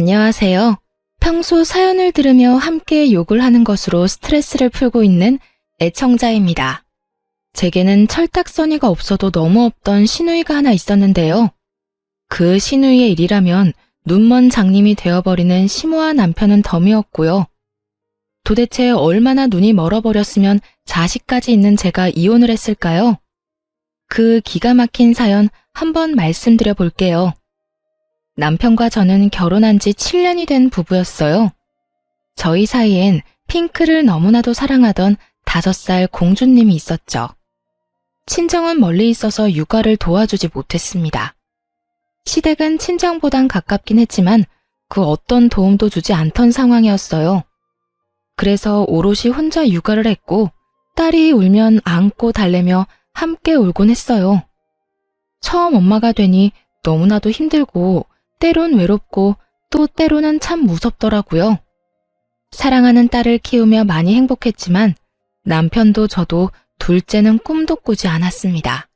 안녕하세요. 평소 사연을 들으며 함께 욕을 하는 것으로 스트레스를 풀고 있는 애청자입니다. 제게는 철딱서니가 없어도 너무 없던 시누이가 하나 있었는데요. 그 시누이의 일이라면 눈먼 장님이 되어버리는 심오한 남편은 덤이었고요. 도대체 얼마나 눈이 멀어버렸으면 자식까지 있는 제가 이혼을 했을까요? 그 기가 막힌 사연 한번 말씀드려 볼게요. 남편과 저는 결혼한 지 7년이 된 부부였어요. 저희 사이엔 핑크를 너무나도 사랑하던 5살 공주님이 있었죠. 친정은 멀리 있어서 육아를 도와주지 못했습니다. 시댁은 친정보단 가깝긴 했지만 그 어떤 도움도 주지 않던 상황이었어요. 그래서 오롯이 혼자 육아를 했고 딸이 울면 안고 달래며 함께 울곤 했어요. 처음 엄마가 되니 너무나도 힘들고 때론 외롭고 또 때로는 참 무섭더라고요. 사랑하는 딸을 키우며 많이 행복했지만 남편도 저도 둘째는 꿈도 꾸지 않았습니다.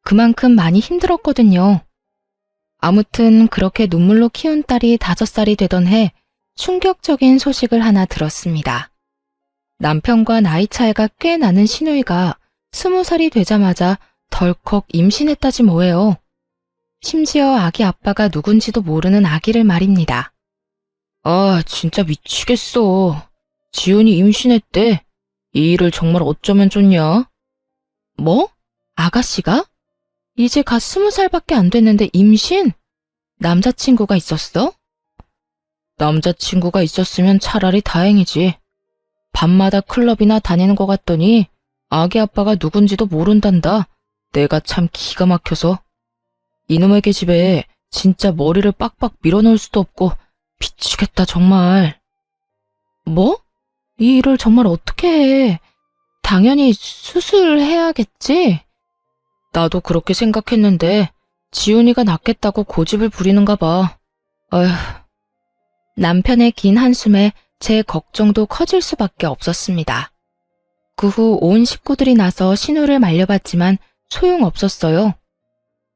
그만큼 많이 힘들었거든요. 아무튼 그렇게 눈물로 키운 딸이 5살이 되던 해 충격적인 소식을 하나 들었습니다. 남편과 나이 차이가 꽤 나는 시누이가 20살이 되자마자 덜컥 임신했다지 뭐예요. 심지어 아기 아빠가 누군지도 모르는 아기를 말입니다. 아, 진짜 미치겠어. 지훈이 임신했대. 이 일을 정말 어쩌면 좋냐? 뭐? 아가씨가? 이제 갓 20살밖에 안 됐는데 임신? 남자친구가 있었어? 남자친구가 있었으면 차라리 다행이지. 밤마다 클럽이나 다니는 것 같더니 아기 아빠가 누군지도 모른단다. 내가 참 기가 막혀서. 이놈에게 집에 진짜 머리를 빡빡 밀어넣을 수도 없고 미치겠다 정말. 뭐? 이 일을 정말 어떻게 해? 당연히 수술해야겠지? 나도 그렇게 생각했는데 지훈이가 낫겠다고 고집을 부리는가 봐. 어휴. 남편의 긴 한숨에 제 걱정도 커질 수밖에 없었습니다. 그 후 온 식구들이 나서 신우를 말려봤지만 소용없었어요.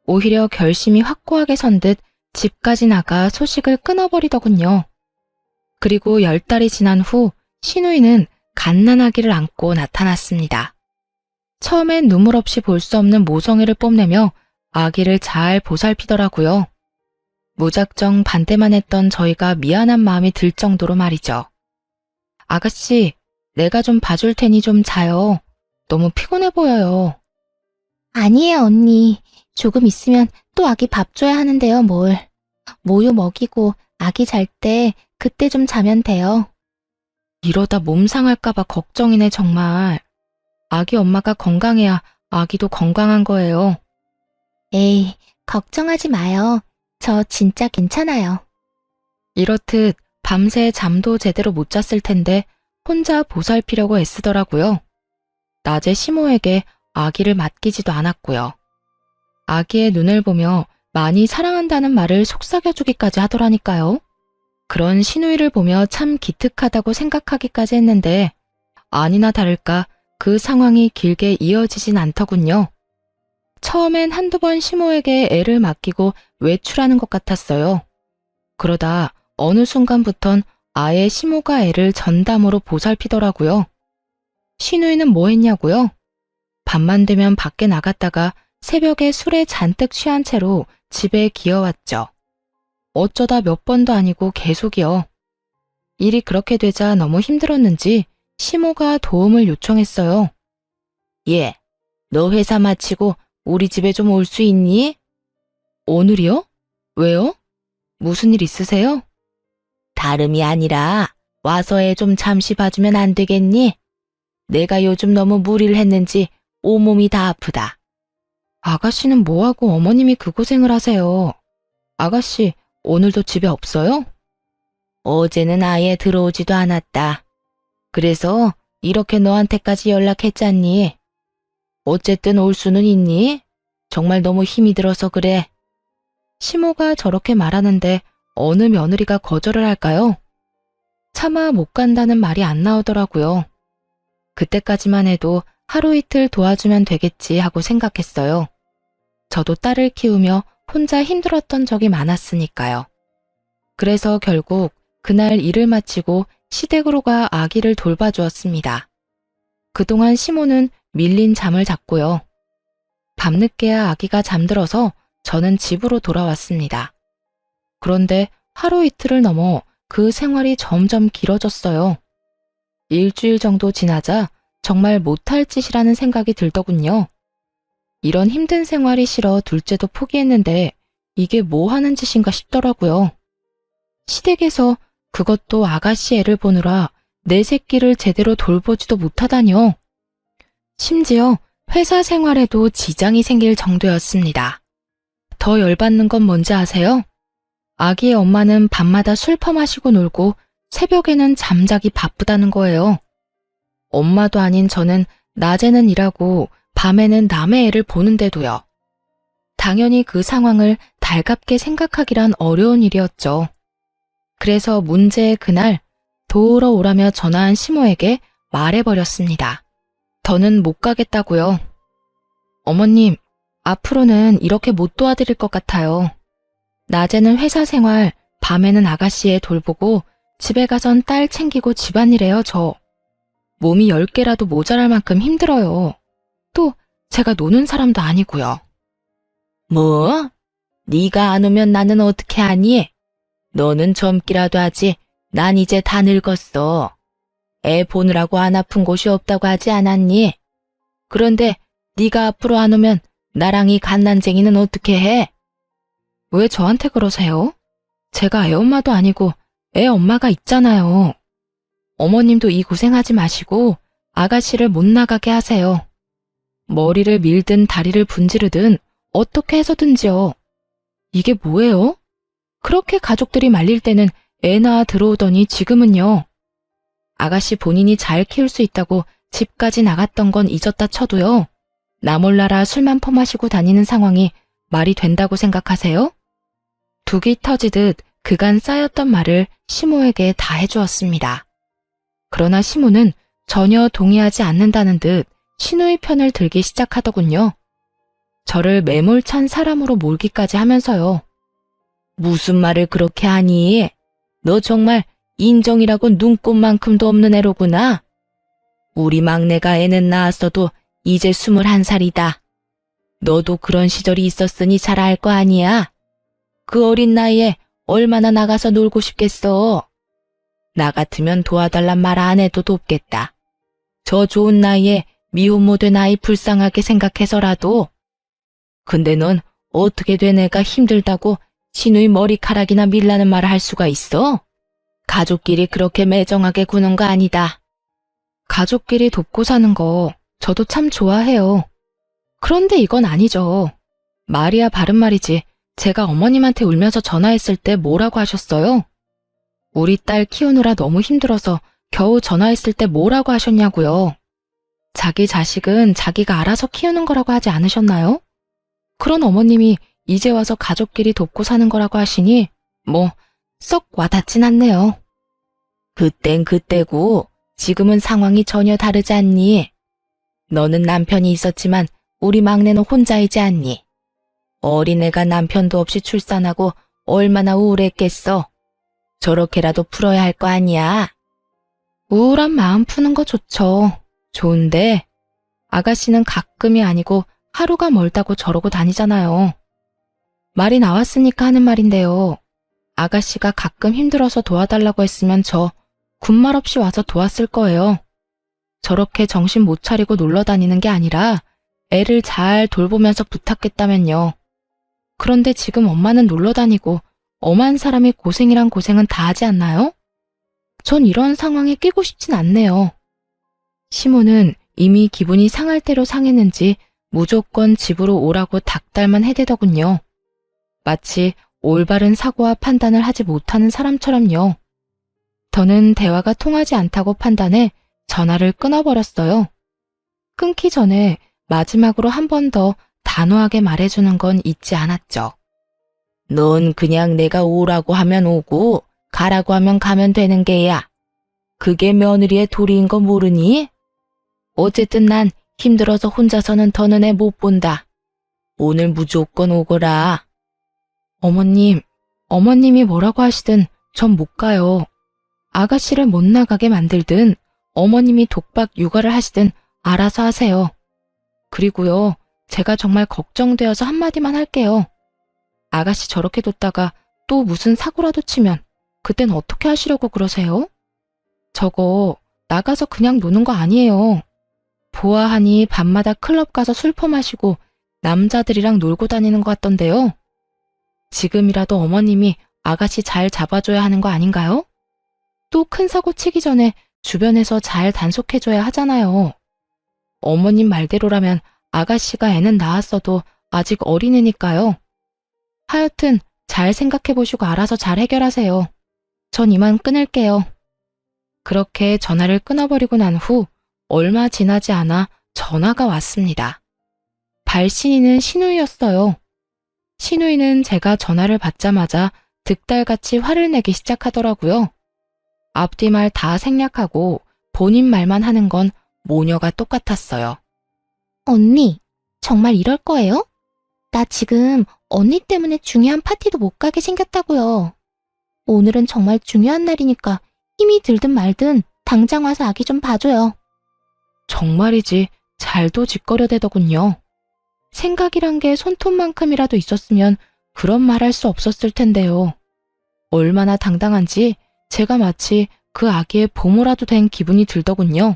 오히려 결심이 확고하게 선 듯 집까지 나가 소식을 끊어버리더군요. 그리고 10달이 지난 후 시누이는 갓난아기를 안고 나타났습니다. 처음엔 눈물 없이 볼 수 없는 모성애를 뽐내며 아기를 잘 보살피더라고요. 무작정 반대만 했던 저희가 미안한 마음이 들 정도로 말이죠. 아가씨, 내가 좀 봐줄 테니 좀 자요. 너무 피곤해 보여요. 아니에요, 언니. 조금 있으면 또 아기 밥 줘야 하는데요, 뭘. 모유 먹이고 아기 잘 때 그때 좀 자면 돼요. 이러다 몸 상할까봐 걱정이네 정말. 아기 엄마가 건강해야 아기도 건강한 거예요. 에이, 걱정하지 마요. 저 진짜 괜찮아요. 이렇듯 밤새 잠도 제대로 못 잤을 텐데 혼자 보살피려고 애쓰더라고요. 낮에 시모에게 아기를 맡기지도 않았고요. 아기의 눈을 보며 많이 사랑한다는 말을 속삭여주기까지 하더라니까요. 그런 시누이를 보며 참 기특하다고 생각하기까지 했는데 아니나 다를까 그 상황이 길게 이어지진 않더군요. 처음엔 한두 번 시모에게 애를 맡기고 외출하는 것 같았어요. 그러다 어느 순간부턴 아예 시모가 애를 전담으로 보살피더라고요. 시누이는 뭐 했냐고요? 밤만 되면 밖에 나갔다가 새벽에 술에 잔뜩 취한 채로 집에 기어왔죠. 어쩌다 몇 번도 아니고 계속이요. 일이 그렇게 되자 너무 힘들었는지 시모가 도움을 요청했어요. 얘, 너 회사 마치고 우리 집에 좀 올 수 있니? 오늘이요? 왜요? 무슨 일 있으세요? 다름이 아니라 와서 애 좀 잠시 봐주면 안 되겠니? 내가 요즘 너무 무리를 했는지 온몸이 다 아프다. 아가씨는 뭐하고 어머님이 그 고생을 하세요? 아가씨, 오늘도 집에 없어요? 어제는 아예 들어오지도 않았다. 그래서 이렇게 너한테까지 연락했잖니. 어쨌든 올 수는 있니? 정말 너무 힘이 들어서 그래. 시모가 저렇게 말하는데 어느 며느리가 거절을 할까요? 차마 못 간다는 말이 안 나오더라고요. 그때까지만 해도 하루 이틀 도와주면 되겠지 하고 생각했어요. 저도 딸을 키우며 혼자 힘들었던 적이 많았으니까요. 그래서 결국 그날 일을 마치고 시댁으로 가 아기를 돌봐주었습니다. 그동안 시모는 밀린 잠을 잤고요. 밤늦게야 아기가 잠들어서 저는 집으로 돌아왔습니다. 그런데 하루 이틀을 넘어 그 생활이 점점 길어졌어요. 일주일 정도 지나자 정말 못할 짓이라는 생각이 들더군요. 이런 힘든 생활이 싫어 둘째도 포기했는데 이게 뭐 하는 짓인가 싶더라고요. 시댁에서 그것도 아가씨 애를 보느라 내 새끼를 제대로 돌보지도 못하다뇨. 심지어 회사 생활에도 지장이 생길 정도였습니다. 더 열받는 건 뭔지 아세요? 아기의 엄마는 밤마다 술 퍼마시고 놀고 새벽에는 잠자기 바쁘다는 거예요. 엄마도 아닌 저는 낮에는 일하고 밤에는 남의 애를 보는데도요. 당연히 그 상황을 달갑게 생각하기란 어려운 일이었죠. 그래서 문제의 그날 도우러 오라며 전화한 시모에게 말해버렸습니다. 더는 못 가겠다고요. 어머님, 앞으로는 이렇게 못 도와드릴 것 같아요. 낮에는 회사 생활, 밤에는 아가씨 애 돌보고 집에 가선 딸 챙기고 집안일해요, 저. 몸이 10개라도 모자랄 만큼 힘들어요. 또 제가 노는 사람도 아니고요. 뭐? 네가 안 오면 나는 어떻게 하니? 너는 젊기라도 하지. 난 이제 다 늙었어. 애 보느라고 안 아픈 곳이 없다고 하지 않았니? 그런데 네가 앞으로 안 오면 나랑 이 갓난쟁이는 어떻게 해? 왜 저한테 그러세요? 제가 애 엄마도 아니고 애 엄마가 있잖아요. 어머님도 이 고생하지 마시고 아가씨를 못 나가게 하세요. 머리를 밀든 다리를 분지르든 어떻게 해서든지요. 이게 뭐예요? 그렇게 가족들이 말릴 때는 애 낳아 들어오더니 지금은요. 아가씨 본인이 잘 키울 수 있다고 집까지 나갔던 건 잊었다 쳐도요. 나 몰라라 술만 퍼마시고 다니는 상황이 말이 된다고 생각하세요? 둑이 터지듯 그간 쌓였던 말을 시모에게 다 해주었습니다. 그러나 시모는 전혀 동의하지 않는다는 듯 시누이 편을 들기 시작하더군요. 저를 매몰찬 사람으로 몰기까지 하면서요. 무슨 말을 그렇게 하니? 너 정말 인정이라고 눈꼽만큼도 없는 애로구나. 우리 막내가 애는 낳았어도 이제 21살이다. 너도 그런 시절이 있었으니 잘 알 거 아니야. 그 어린 나이에 얼마나 나가서 놀고 싶겠어. 나 같으면 도와달란 말 안 해도 돕겠다. 저 좋은 나이에 미혼모 된 아이 불쌍하게 생각해서라도. 근데 넌 어떻게 된 애가 힘들다고 시누이 머리카락이나 밀라는 말을 할 수가 있어? 가족끼리 그렇게 매정하게 구는 거 아니다. 가족끼리 돕고 사는 거 저도 참 좋아해요. 그런데 이건 아니죠. 말이야 바른 말이지. 제가 어머님한테 울면서 전화했을 때 뭐라고 하셨어요? 우리 딸 키우느라 너무 힘들어서 겨우 전화했을 때 뭐라고 하셨냐고요. 자기 자식은 자기가 알아서 키우는 거라고 하지 않으셨나요? 그런 어머님이 이제 와서 가족끼리 돕고 사는 거라고 하시니 뭐 썩 와닿진 않네요. 그땐 그때고 지금은 상황이 전혀 다르지 않니? 너는 남편이 있었지만 우리 막내는 혼자이지 않니? 어린애가 남편도 없이 출산하고 얼마나 우울했겠어. 저렇게라도 풀어야 할 거 아니야. 우울한 마음 푸는 거 좋죠. 좋은데 아가씨는 가끔이 아니고 하루가 멀다고 저러고 다니잖아요. 말이 나왔으니까 하는 말인데요. 아가씨가 가끔 힘들어서 도와달라고 했으면 저 군말 없이 와서 도왔을 거예요. 저렇게 정신 못 차리고 놀러 다니는 게 아니라 애를 잘 돌보면서 부탁했다면요. 그런데 지금 엄마는 놀러 다니고 엄한 사람이 고생이란 고생은 다 하지 않나요? 전 이런 상황에 끼고 싶진 않네요. 시모는 이미 기분이 상할 대로 상했는지 무조건 집으로 오라고 닥달만 해대더군요. 마치 올바른 사고와 판단을 하지 못하는 사람처럼요. 저는 대화가 통하지 않다고 판단해 전화를 끊어버렸어요. 끊기 전에 마지막으로 한 번 더 단호하게 말해주는 건 잊지 않았죠. 넌 그냥 내가 오라고 하면 오고 가라고 하면 가면 되는 게야. 그게 며느리의 도리인 거 모르니? 어쨌든 난 힘들어서 혼자서는 더는 애 못 본다. 오늘 무조건 오거라. 어머님, 어머님이 뭐라고 하시든 전 못 가요. 아가씨를 못 나가게 만들든 어머님이 독박 육아를 하시든 알아서 하세요. 그리고요, 제가 정말 걱정되어서 한마디만 할게요. 아가씨 저렇게 뒀다가 또 무슨 사고라도 치면 그땐 어떻게 하시려고 그러세요? 저거 나가서 그냥 노는 거 아니에요. 보아하니 밤마다 클럽 가서 술 퍼마시고 남자들이랑 놀고 다니는 것 같던데요. 지금이라도 어머님이 아가씨 잘 잡아줘야 하는 거 아닌가요? 또 큰 사고 치기 전에 주변에서 잘 단속해줘야 하잖아요. 어머님 말대로라면 아가씨가 애는 낳았어도 아직 어린애니까요. 하여튼 잘 생각해보시고 알아서 잘 해결하세요. 전 이만 끊을게요. 그렇게 전화를 끊어버리고 난 후 얼마 지나지 않아 전화가 왔습니다. 발신인은 신우이였어요. 신우이는 제가 전화를 받자마자 득달같이 화를 내기 시작하더라고요. 앞뒤 말 다 생략하고 본인 말만 하는 건 모녀가 똑같았어요. 언니, 정말 이럴 거예요? 나 지금 언니 때문에 중요한 파티도 못 가게 생겼다고요. 오늘은 정말 중요한 날이니까 힘이 들든 말든 당장 와서 아기 좀 봐줘요. 정말이지 잘도 짓거려대더군요. 생각이란 게 손톱만큼이라도 있었으면 그런 말 할 수 없었을 텐데요. 얼마나 당당한지 제가 마치 그 아기의 보모라도 된 기분이 들더군요.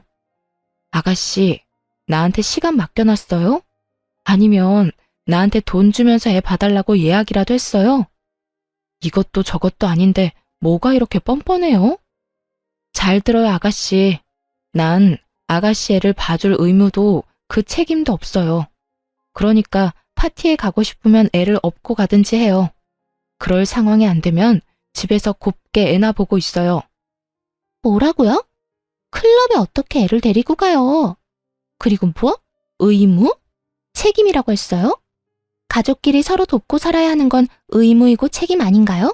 아가씨, 나한테 시간 맡겨놨어요? 아니면 나한테 돈 주면서 애 봐달라고 예약이라도 했어요? 이것도 저것도 아닌데 뭐가 이렇게 뻔뻔해요? 잘 들어요, 아가씨. 난 아가씨 애를 봐줄 의무도 그 책임도 없어요. 그러니까 파티에 가고 싶으면 애를 업고 가든지 해요. 그럴 상황이 안 되면 집에서 곱게 애나 보고 있어요. 뭐라고요? 클럽에 어떻게 애를 데리고 가요? 그리고 뭐? 의무? 책임이라고 했어요? 가족끼리 서로 돕고 살아야 하는 건 의무이고 책임 아닌가요?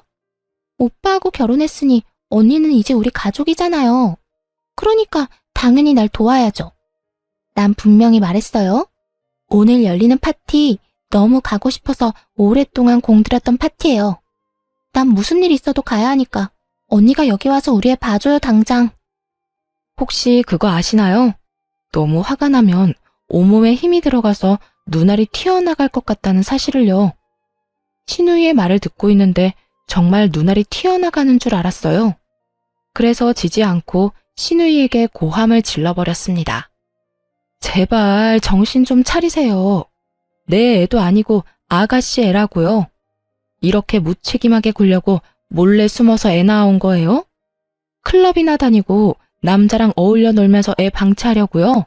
오빠하고 결혼했으니 언니는 이제 우리 가족이잖아요. 그러니까 당연히 날 도와야죠. 난 분명히 말했어요. 오늘 열리는 파티 너무 가고 싶어서 오랫동안 공들였던 파티예요. 난 무슨 일 있어도 가야 하니까 언니가 여기 와서 우리 애 봐줘요, 당장. 혹시 그거 아시나요? 너무 화가 나면 온몸에 힘이 들어가서 눈알이 튀어나갈 것 같다는 사실을요. 신우이의 말을 듣고 있는데 정말 눈알이 튀어나가는 줄 알았어요. 그래서 지지 않고 신우이에게 고함을 질러버렸습니다. 제발 정신 좀 차리세요. 내 애도 아니고 아가씨 애라고요. 이렇게 무책임하게 굴려고 몰래 숨어서 애 낳아온 거예요? 클럽이나 다니고 남자랑 어울려 놀면서 애 방치하려고요?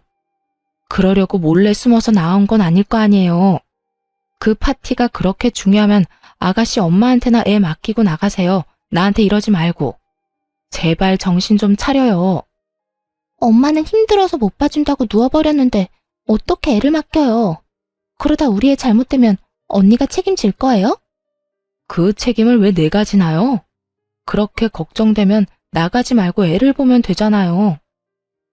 그러려고 몰래 숨어서 낳아온 건 아닐 거 아니에요. 그 파티가 그렇게 중요하면 아가씨 엄마한테나 애 맡기고 나가세요. 나한테 이러지 말고. 제발 정신 좀 차려요. 엄마는 힘들어서 못 봐준다고 누워버렸는데 어떻게 애를 맡겨요? 그러다 우리 애 잘못되면 언니가 책임질 거예요? 그 책임을 왜 내가 지나요? 그렇게 걱정되면 나가지 말고 애를 보면 되잖아요.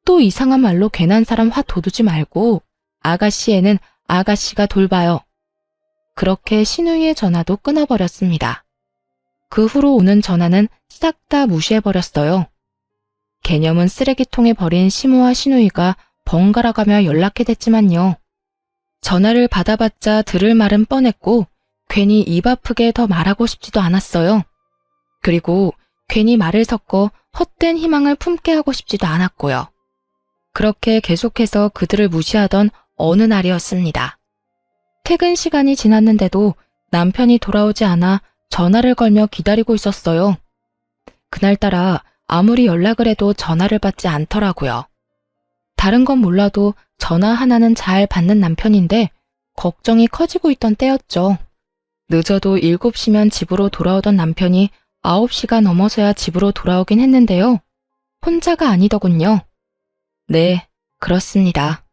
또 이상한 말로 괜한 사람 화 돋우지 말고 아가씨 애는 아가씨가 돌봐요. 그렇게 신우이의 전화도 끊어버렸습니다. 그 후로 오는 전화는 싹 다 무시해버렸어요. 개념은 쓰레기통에 버린 시모와 신우이가 번갈아가며 연락해댔지만요. 전화를 받아봤자 들을 말은 뻔했고 괜히 입 아프게 더 말하고 싶지도 않았어요. 그리고 괜히 말을 섞어 헛된 희망을 품게 하고 싶지도 않았고요. 그렇게 계속해서 그들을 무시하던 어느 날이었습니다. 퇴근 시간이 지났는데도 남편이 돌아오지 않아 전화를 걸며 기다리고 있었어요. 그날따라 아무리 연락을 해도 전화를 받지 않더라고요. 다른 건 몰라도 전화 하나는 잘 받는 남편인데 걱정이 커지고 있던 때였죠. 늦어도 7시면 집으로 돌아오던 남편이 9시가 넘어서야 집으로 돌아오긴 했는데요. 혼자가 아니더군요. 네, 그렇습니다.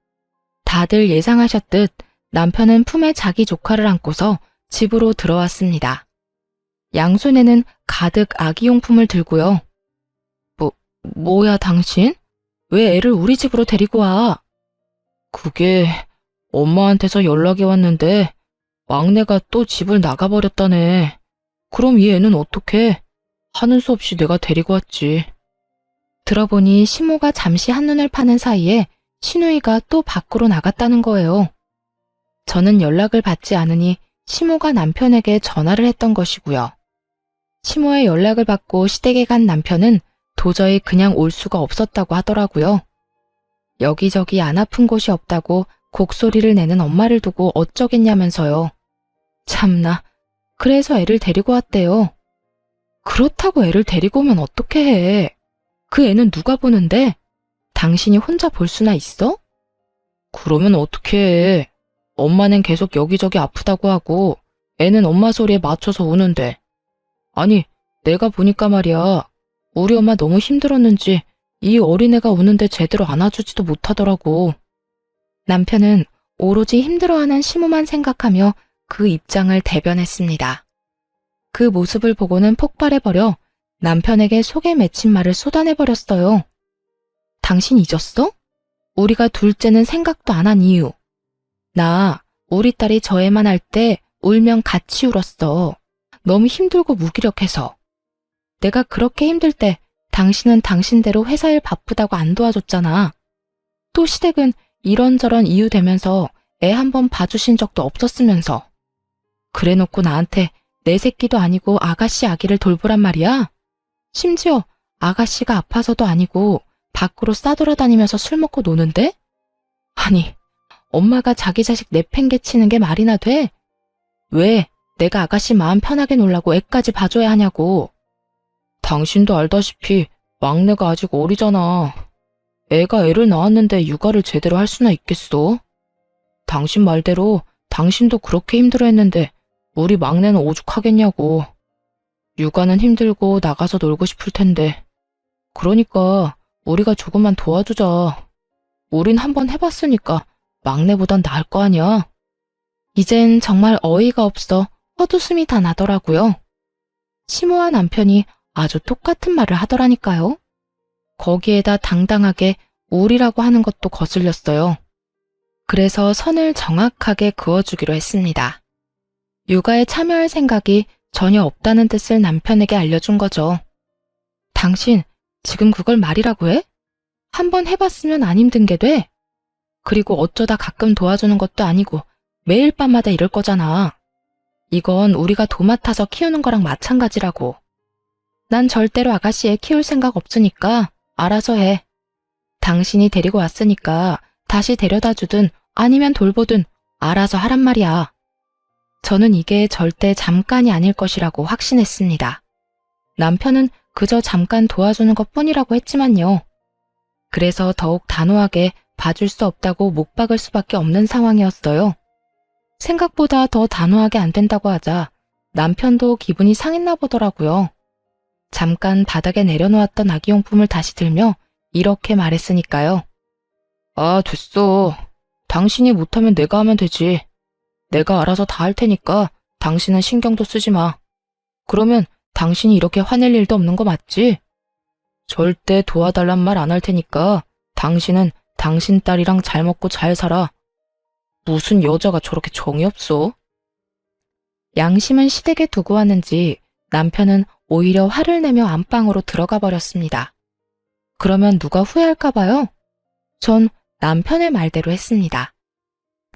다들 예상하셨듯 남편은 품에 자기 조카를 안고서 집으로 들어왔습니다. 양손에는 가득 아기용품을 들고요. 뭐야 당신? 왜 애를 우리 집으로 데리고 와? 그게 엄마한테서 연락이 왔는데 막내가 또 집을 나가버렸다네. 그럼 이 애는 어떡해? 하는 수 없이 내가 데리고 왔지. 들어보니 시모가 잠시 한눈을 파는 사이에 신우이가 또 밖으로 나갔다는 거예요. 저는 연락을 받지 않으니 시모가 남편에게 전화를 했던 것이고요. 시모의 연락을 받고 시댁에 간 남편은 도저히 그냥 올 수가 없었다고 하더라고요. 여기저기 안 아픈 곳이 없다고 곡소리를 내는 엄마를 두고 어쩌겠냐면서요. 참나, 그래서 애를 데리고 왔대요. 그렇다고 애를 데리고 오면 어떻게 해? 그 애는 누가 보는데? 당신이 혼자 볼 수나 있어? 그러면 어떻게 해? 엄마는 계속 여기저기 아프다고 하고 애는 엄마 소리에 맞춰서 우는데. 아니, 내가 보니까 말이야. 우리 엄마 너무 힘들었는지 이 어린애가 우는데 제대로 안아주지도 못하더라고. 남편은 오로지 힘들어하는 시모만 생각하며 그 입장을 대변했습니다. 그 모습을 보고는 폭발해버려 남편에게 속에 맺힌 말을 쏟아내버렸어요. 당신 잊었어? 우리가 둘째는 생각도 안 한 이유. 나 우리 딸이 저 애만 할 때 울면 같이 울었어. 너무 힘들고 무기력해서. 내가 그렇게 힘들 때 당신은 당신대로 회사 일 바쁘다고 안 도와줬잖아. 또 시댁은 이런저런 이유 대면서 애 한번 봐주신 적도 없었으면서. 그래놓고 나한테 내 새끼도 아니고 아가씨 아기를 돌보란 말이야? 심지어 아가씨가 아파서도 아니고 밖으로 싸돌아다니면서 술 먹고 노는데? 아니, 엄마가 자기 자식 내팽개치는 게 말이나 돼? 왜 내가 아가씨 마음 편하게 놀라고 애까지 봐줘야 하냐고. 당신도 알다시피 막내가 아직 어리잖아. 애가 애를 낳았는데 육아를 제대로 할 수나 있겠어? 당신 말대로 당신도 그렇게 힘들어했는데 우리 막내는 오죽하겠냐고. 육아는 힘들고 나가서 놀고 싶을 텐데. 그러니까 우리가 조금만 도와주자. 우린 한번 해봤으니까 막내보단 나을 거 아니야. 이젠 정말 어이가 없어 헛웃음이 다 나더라고요. 시모와 남편이 아주 똑같은 말을 하더라니까요. 거기에다 당당하게 우리라고 하는 것도 거슬렸어요. 그래서 선을 정확하게 그어주기로 했습니다. 육아에 참여할 생각이 전혀 없다는 뜻을 남편에게 알려준 거죠. 당신 지금 그걸 말이라고 해? 한번 해봤으면 안 힘든 게 돼? 그리고 어쩌다 가끔 도와주는 것도 아니고 매일 밤마다 이럴 거잖아. 이건 우리가 도맡아서 키우는 거랑 마찬가지라고. 난 절대로 아가씨 애 키울 생각 없으니까 알아서 해. 당신이 데리고 왔으니까 다시 데려다 주든 아니면 돌보든 알아서 하란 말이야. 저는 이게 절대 잠깐이 아닐 것이라고 확신했습니다. 남편은 그저 잠깐 도와주는 것뿐이라고 했지만요. 그래서 더욱 단호하게 봐줄 수 없다고 못 박을 수밖에 없는 상황이었어요. 생각보다 더 단호하게 안 된다고 하자 남편도 기분이 상했나 보더라고요. 잠깐 바닥에 내려놓았던 아기용품을 다시 들며 이렇게 말했으니까요. 아, 됐어. 당신이 못하면 내가 하면 되지. 내가 알아서 다 할 테니까 당신은 신경도 쓰지 마. 그러면 당신이 이렇게 화낼 일도 없는 거 맞지? 절대 도와달란 말 안 할 테니까 당신은 당신 딸이랑 잘 먹고 잘 살아. 무슨 여자가 저렇게 정이 없어? 양심은 시댁에 두고 왔는지 남편은 오히려 화를 내며 안방으로 들어가 버렸습니다. 그러면 누가 후회할까 봐요? 전 남편의 말대로 했습니다.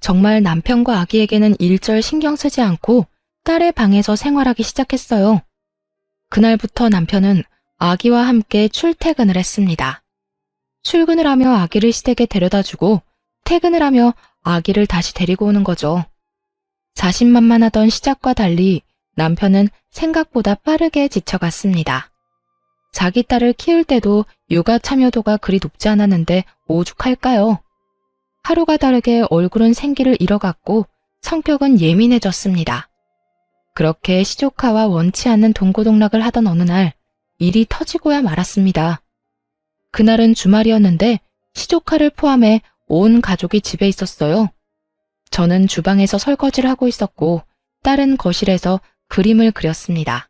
정말 남편과 아기에게는 일절 신경 쓰지 않고 딸의 방에서 생활하기 시작했어요. 그날부터 남편은 아기와 함께 출퇴근을 했습니다. 출근을 하며 아기를 시댁에 데려다주고 퇴근을 하며 아기를 다시 데리고 오는 거죠. 자신만만하던 시작과 달리 남편은 생각보다 빠르게 지쳐갔습니다. 자기 딸을 키울 때도 육아 참여도가 그리 높지 않았는데 오죽할까요? 하루가 다르게 얼굴은 생기를 잃어갔고 성격은 예민해졌습니다. 그렇게 시조카와 원치 않는 동고동락을 하던 어느 날 일이 터지고야 말았습니다. 그날은 주말이었는데 시조카를 포함해 온 가족이 집에 있었어요. 저는 주방에서 설거지를 하고 있었고 딸은 거실에서 그림을 그렸습니다.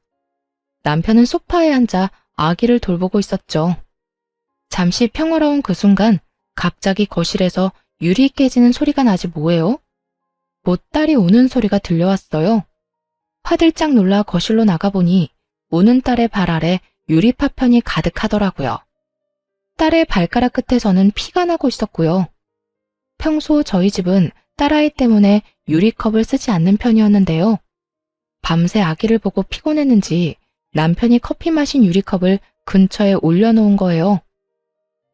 남편은 소파에 앉아 아기를 돌보고 있었죠. 잠시 평화로운 그 순간 갑자기 거실에서 유리 깨지는 소리가 나지 뭐예요? 못 딸이 우는 소리가 들려왔어요. 화들짝 놀라 거실로 나가보니 우는 딸의 발 아래 유리 파편이 가득하더라고요. 딸의 발가락 끝에서는 피가 나고 있었고요. 평소 저희 집은 딸아이 때문에 유리컵을 쓰지 않는 편이었는데요. 밤새 아기를 보고 피곤했는지 남편이 커피 마신 유리컵을 근처에 올려놓은 거예요.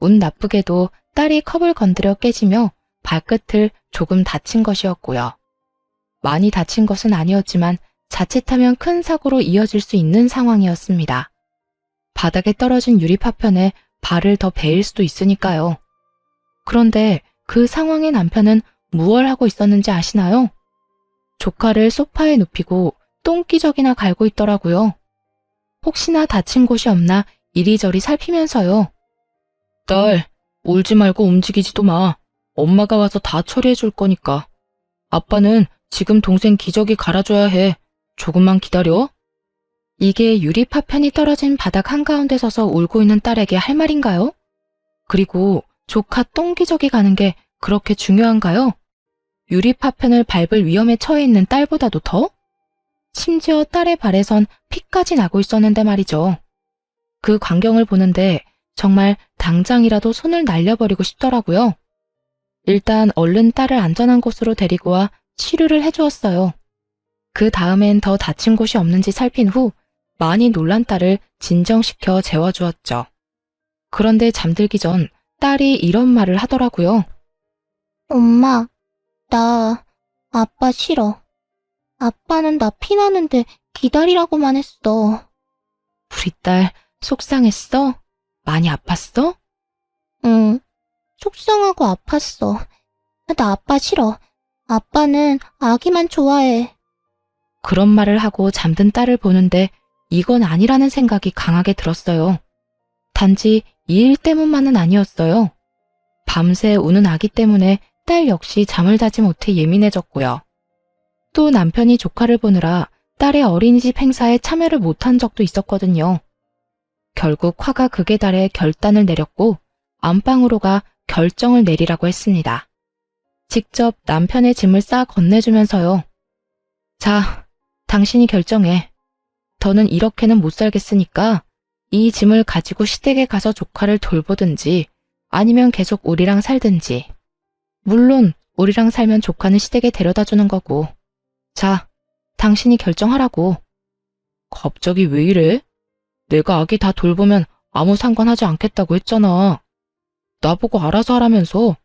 운 나쁘게도 딸이 컵을 건드려 깨지며 발끝을 조금 다친 것이었고요. 많이 다친 것은 아니었지만 자칫하면 큰 사고로 이어질 수 있는 상황이었습니다. 바닥에 떨어진 유리 파편에 발을 더 베일 수도 있으니까요. 그런데 그 상황에 남편은 무얼 하고 있었는지 아시나요? 조카를 소파에 눕히고 똥기저귀나 갈고 있더라고요. 혹시나 다친 곳이 없나 이리저리 살피면서요. 딸, 울지 말고 움직이지도 마. 엄마가 와서 다 처리해 줄 거니까. 아빠는 지금 동생 기저귀 갈아줘야 해. 조금만 기다려. 이게 유리 파편이 떨어진 바닥 한가운데 서서 울고 있는 딸에게 할 말인가요? 그리고 조카 똥기저귀 가는 게 그렇게 중요한가요? 유리 파편을 밟을 위험에 처해 있는 딸보다도 더? 심지어 딸의 발에선 피까지 나고 있었는데 말이죠. 그 광경을 보는데 정말 당장이라도 손을 날려버리고 싶더라고요. 일단 얼른 딸을 안전한 곳으로 데리고 와 치료를 해주었어요. 그 다음엔 더 다친 곳이 없는지 살핀 후 많이 놀란 딸을 진정시켜 재워주었죠. 그런데 잠들기 전 딸이 이런 말을 하더라고요. 엄마, 나 아빠 싫어. 아빠는 나 피나는데 기다리라고만 했어. 우리 딸 속상했어? 많이 아팠어? 응, 속상하고 아팠어. 나 아빠 싫어. 아빠는 아기만 좋아해. 그런 말을 하고 잠든 딸을 보는데 이건 아니라는 생각이 강하게 들었어요. 단지 이 일 때문만은 아니었어요. 밤새 우는 아기 때문에 딸 역시 잠을 자지 못해 예민해졌고요. 또 남편이 조카를 보느라 딸의 어린이집 행사에 참여를 못한 적도 있었거든요. 결국 화가 극에 달해 결단을 내렸고 안방으로 가 결정을 내리라고 했습니다. 직접 남편의 짐을 싸 건네주면서요. 자, 당신이 결정해. 더는 이렇게는 못 살겠으니까 이 짐을 가지고 시댁에 가서 조카를 돌보든지 아니면 계속 우리랑 살든지. 물론 우리랑 살면 조카는 시댁에 데려다 주는 거고. 자, 당신이 결정하라고. 갑자기 왜 이래? 내가 아기 다 돌보면 아무 상관하지 않겠다고 했잖아. 나보고 알아서 하라면서.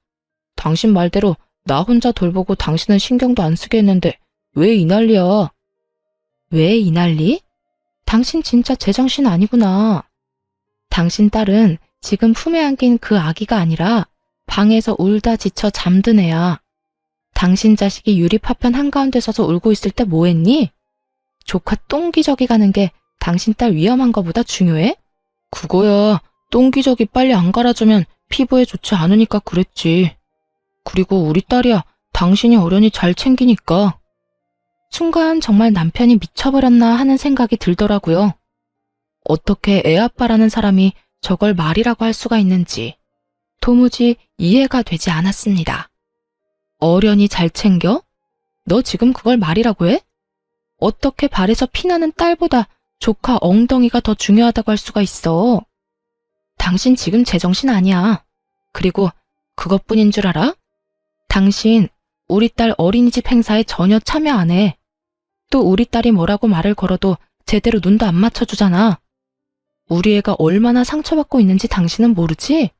당신 말대로 나 혼자 돌보고 당신은 신경도 안 쓰게 했는데 왜 이 난리야? 왜 이 난리? 당신 진짜 제정신 아니구나. 당신 딸은 지금 품에 안긴 그 아기가 아니라 방에서 울다 지쳐 잠든 애야. 당신 자식이 유리 파편 한가운데 서서 울고 있을 때 뭐 했니? 조카 똥기저귀 가는 게 당신 딸 위험한 거보다 중요해? 그거야. 똥기저귀 빨리 안 갈아주면 피부에 좋지 않으니까 그랬지. 그리고 우리 딸이야. 당신이 어련히 잘 챙기니까. 순간 정말 남편이 미쳐버렸나 하는 생각이 들더라고요. 어떻게 애아빠라는 사람이 저걸 말이라고 할 수가 있는지 도무지 이해가 되지 않았습니다. 어련히 잘 챙겨? 너 지금 그걸 말이라고 해? 어떻게 발에서 피나는 딸보다 조카 엉덩이가 더 중요하다고 할 수가 있어? 당신 지금 제정신 아니야. 그리고 그것뿐인 줄 알아? 당신 우리 딸 어린이집 행사에 전혀 참여 안 해. 또 우리 딸이 뭐라고 말을 걸어도 제대로 눈도 안 맞춰주잖아. 우리 애가 얼마나 상처받고 있는지 당신은 모르지?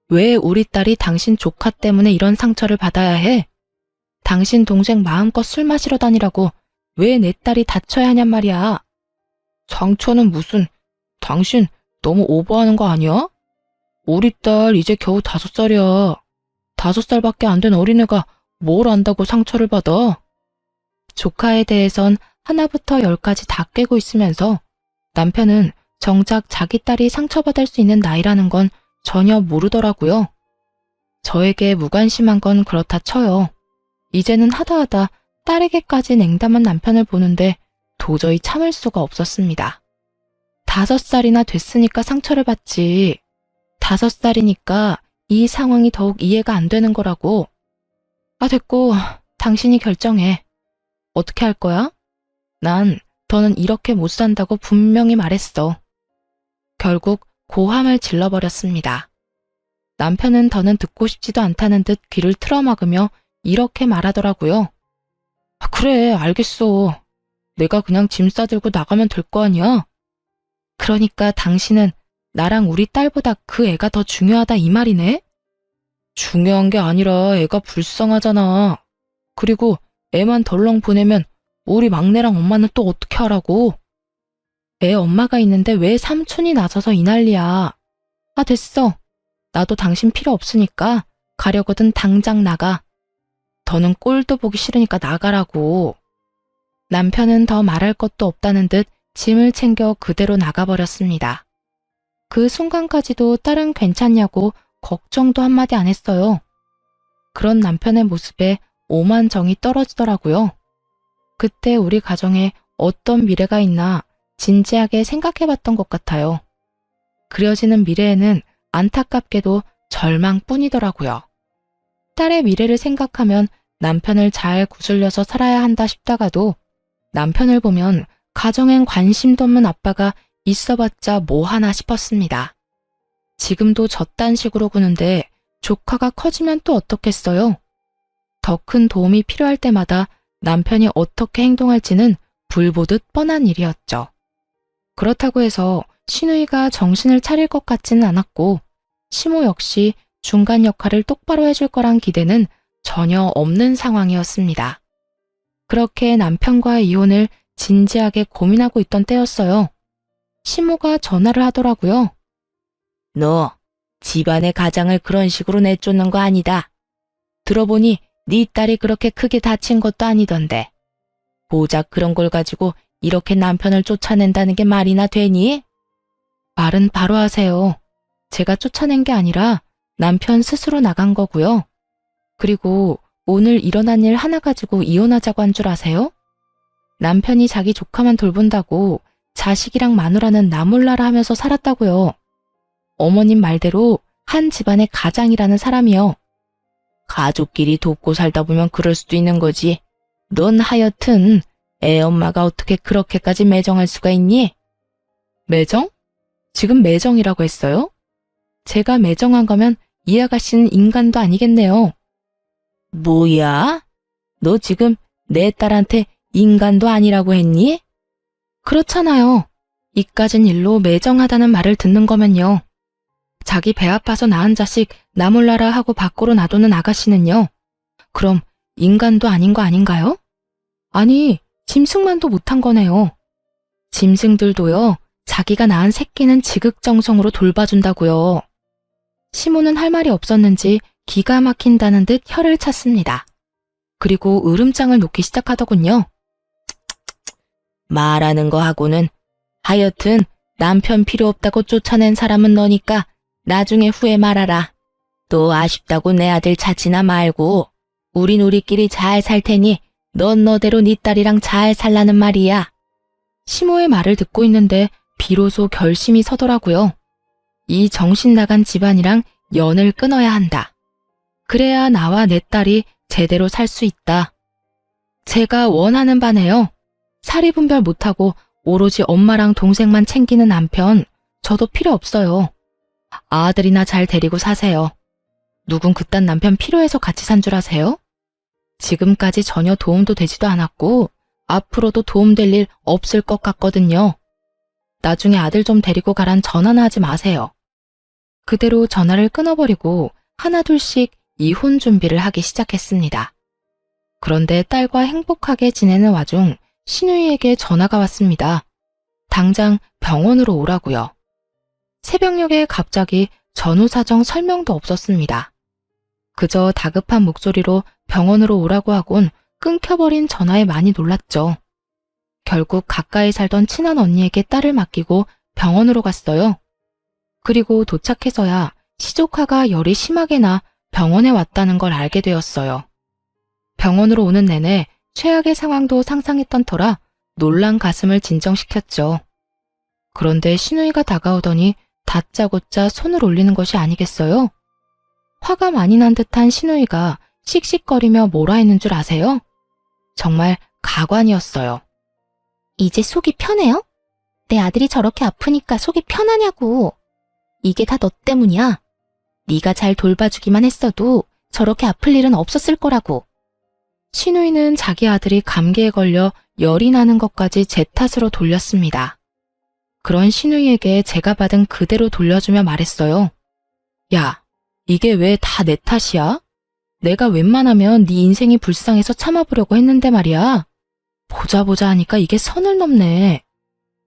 왜 우리 딸이 당신 조카 때문에 이런 상처를 받아야 해? 당신 동생 마음껏 술 마시러 다니라고 왜 내 딸이 다쳐야 하냔 말이야. 상처는 무슨, 당신 너무 오버하는 거 아니야? 우리 딸 이제 겨우 5살이야. 5살밖에 안 된 어린애가 뭘 안다고 상처를 받아? 조카에 대해선 하나부터 10까지 다 꿰고 있으면서 남편은 정작 자기 딸이 상처받을 수 있는 나이라는 건 전혀 모르더라고요. 저에게 무관심한 건 그렇다 쳐요. 이제는 하다하다 딸에게까지 냉담한 남편을 보는데 도저히 참을 수가 없었습니다. 5살이나 됐으니까 상처를 받지. 5살이니까 이 상황이 더욱 이해가 안 되는 거라고. 아, 됐고 당신이 결정해. 어떻게 할 거야? 난 더는 이렇게 못 산다고 분명히 말했어. 결국 고함을 질러버렸습니다. 남편은 더는 듣고 싶지도 않다는 듯 귀를 틀어막으며 이렇게 말하더라고요. 그래, 알겠어. 내가 그냥 짐 싸들고 나가면 될 거 아니야? 그러니까 당신은 나랑 우리 딸보다 그 애가 더 중요하다 이 말이네? 중요한 게 아니라 애가 불쌍하잖아. 그리고 애만 덜렁 보내면 우리 막내랑 엄마는 또 어떻게 하라고? 애 엄마가 있는데 왜 삼촌이 나서서 이 난리야. 아, 됐어. 나도 당신 필요 없으니까 가려거든 당장 나가. 더는 꼴도 보기 싫으니까 나가라고. 남편은 더 말할 것도 없다는 듯 짐을 챙겨 그대로 나가버렸습니다. 그 순간까지도 딸은 괜찮냐고 걱정도 한마디 안 했어요. 그런 남편의 모습에 오만 정이 떨어지더라고요. 그때 우리 가정에 어떤 미래가 있나 진지하게 생각해봤던 것 같아요. 그려지는 미래에는 안타깝게도 절망뿐이더라고요. 딸의 미래를 생각하면 남편을 잘 구슬려서 살아야 한다 싶다가도 남편을 보면 가정엔 관심도 없는 아빠가 있어봤자 뭐 하나 싶었습니다. 지금도 저딴 식으로 구는데 조카가 커지면 또 어떻겠어요? 더 큰 도움이 필요할 때마다 남편이 어떻게 행동할지는 불보듯 뻔한 일이었죠. 그렇다고 해서 시누이가 정신을 차릴 것 같지는 않았고 시모 역시 중간 역할을 똑바로 해줄 거란 기대는 전혀 없는 상황이었습니다. 그렇게 남편과의 이혼을 진지하게 고민하고 있던 때였어요. 시모가 전화를 하더라고요. 너 집안의 가장을 그런 식으로 내쫓는 거 아니다. 들어보니 네 딸이 그렇게 크게 다친 것도 아니던데. 고작 그런 걸 가지고 이렇게 남편을 쫓아낸다는 게 말이나 되니? 말은 바로 하세요. 제가 쫓아낸 게 아니라 남편 스스로 나간 거고요. 그리고 오늘 일어난 일 하나 가지고 이혼하자고 한 줄 아세요? 남편이 자기 조카만 돌본다고 자식이랑 마누라는 나 몰라라 하면서 살았다고요. 어머님 말대로 한 집안의 가장이라는 사람이요. 가족끼리 돕고 살다 보면 그럴 수도 있는 거지. 넌 하여튼 애 엄마가 어떻게 그렇게까지 매정할 수가 있니? 매정? 지금 매정이라고 했어요? 제가 매정한 거면 이 아가씨는 인간도 아니겠네요. 뭐야? 너 지금 내 딸한테 인간도 아니라고 했니? 그렇잖아요. 이까진 일로 매정하다는 말을 듣는 거면요. 자기 배 아파서 낳은 자식 나 몰라라 하고 밖으로 놔두는 아가씨는요. 그럼 인간도 아닌 거 아닌가요? 아니, 짐승만도 못한 거네요. 짐승들도요, 자기가 낳은 새끼는 지극정성으로 돌봐준다고요. 시모는 할 말이 없었는지 기가 막힌다는 듯 혀를 찼습니다. 그리고 으름장을 놓기 시작하더군요. 말하는 거 하고는 하여튼 남편 필요 없다고 쫓아낸 사람은 너니까 나중에 후회 말아라. 또 아쉽다고 내 아들 찾지나 말고 우린 우리끼리 잘 살 테니 넌 너대로 네 딸이랑 잘 살라는 말이야. 시모의 말을 듣고 있는데 비로소 결심이 서더라고요. 이 정신 나간 집안이랑 연을 끊어야 한다. 그래야 나와 내 딸이 제대로 살 수 있다. 제가 원하는 바네요. 사리분별 못하고 오로지 엄마랑 동생만 챙기는 남편, 저도 필요 없어요. 아들이나 잘 데리고 사세요. 누군 그딴 남편 필요해서 같이 산 줄 아세요? 지금까지 전혀 도움도 되지도 않았고 앞으로도 도움될 일 없을 것 같거든요. 나중에 아들 좀 데리고 가란 전화나 하지 마세요. 그대로 전화를 끊어버리고 하나둘씩 이혼 준비를 하기 시작했습니다. 그런데 딸과 행복하게 지내는 와중 시누이에게 전화가 왔습니다. 당장 병원으로 오라고요. 새벽녘에 갑자기 전후 사정 설명도 없었습니다. 그저 다급한 목소리로 병원으로 오라고 하곤 끊겨버린 전화에 많이 놀랐죠. 결국 가까이 살던 친한 언니에게 딸을 맡기고 병원으로 갔어요. 그리고 도착해서야 시조카가 열이 심하게 나 병원에 왔다는 걸 알게 되었어요. 병원으로 오는 내내 최악의 상황도 상상했던 터라 놀란 가슴을 진정시켰죠. 그런데 시누이가 다가오더니 다짜고짜 손을 올리는 것이 아니겠어요? 화가 많이 난 듯한 시누이가 씩씩거리며 뭐라 했는 줄 아세요? 정말 가관이었어요. 이제 속이 편해요? 내 아들이 저렇게 아프니까 속이 편하냐고. 이게 다 너 때문이야. 네가 잘 돌봐주기만 했어도 저렇게 아플 일은 없었을 거라고. 신우이는 자기 아들이 감기에 걸려 열이 나는 것까지 제 탓으로 돌렸습니다. 그런 신우이에게 제가 받은 그대로 돌려주며 말했어요. 야, 이게 왜 다 내 탓이야? 내가 웬만하면 네 인생이 불쌍해서 참아보려고 했는데 말이야. 보자 하니까 이게 선을 넘네.